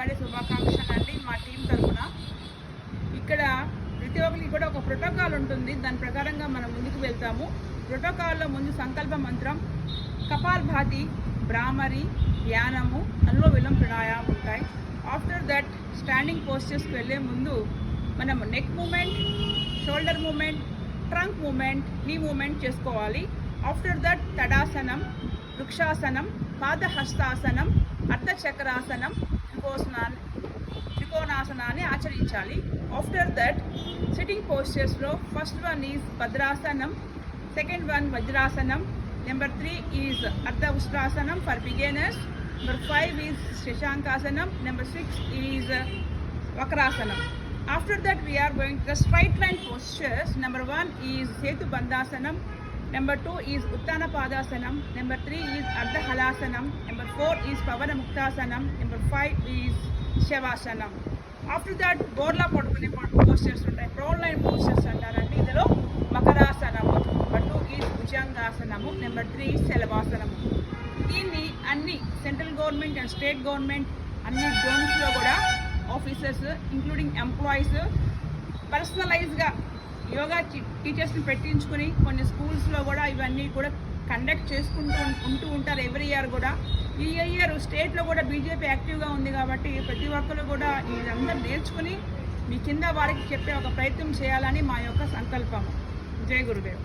ఉగాది శుభాకాంక్షలు అండి మా టీం తరఫున. ఇక్కడ ప్రతి ఒక్కరికి కూడా ఒక ప్రోటోకాల్ ఉంటుంది, దాని ప్రకారంగా మనం ముందుకు వెళ్తాము. ప్రోటోకాల్లో ముందు సంకల్ప మంత్రం, కపాల్భాతి, భ్రామరి, ధ్యానము, అనులోమ ప్రాణాయామం ఉంటాయి. ఆఫ్టర్ దట్ స్టాండింగ్ పోస్చర్స్కి వెళ్ళే ముందు మనం neck movement, shoulder movement, trunk movement, knee movement చేసుకోవాలి. ఆఫ్టర్ దట్ తడాసనం, వృక్షాసనం, పాదహస్తాసనం, అర్ధచక్రాసనం, త్రికోణాసనాన్ని ఆచరించాలి. ఆఫ్టర్ దట్ సిట్టింగ్ పోస్చర్స్లో first one is Bhadrasana, second one Vajrasana, number 3 is Ardha Ushtrasana for beginners, number 5 is Shashankasana, number 6 is Vakrasana. After that we are going to the straight line postures. Number 1 is Setu Bandhasanam, number 2 is Uttana Padasanam, number 3 is Ardha Halasanam, number 4 is Pavana Muktasanam, number 5 is Shavasana. After that Borla Podukune postures ఉంటాయి, prone line postures అంటారండి. ఇందులో మకరాసనము, number 2 is Bhujangasanamu, number 3 is Salavasanamu. దీన్ని అన్ని central government and state government అన్ని జోన్స్లో కూడా officers including employees పర్సనలైజ్గా yoga టీచర్స్ని పెట్టించుకుని కొన్ని స్కూల్స్లో కూడా ఇవన్నీ కూడా కండక్ట్ చేసుకుంటూ ఉంటారు ఎవ్రీ ఇయర్ కూడా. ఈ ఇయర్ స్టేట్లో కూడా బీజేపీ యాక్టివ్గా ఉంది కాబట్టి ప్రతి ఒక్కరు కూడా ఇదంతా నేర్చుకుని మీ కింద వారికి చెప్పే ఒక ప్రయత్నం చేయాలని మా యొక్క సంకల్పము. జై గురుదేవ్.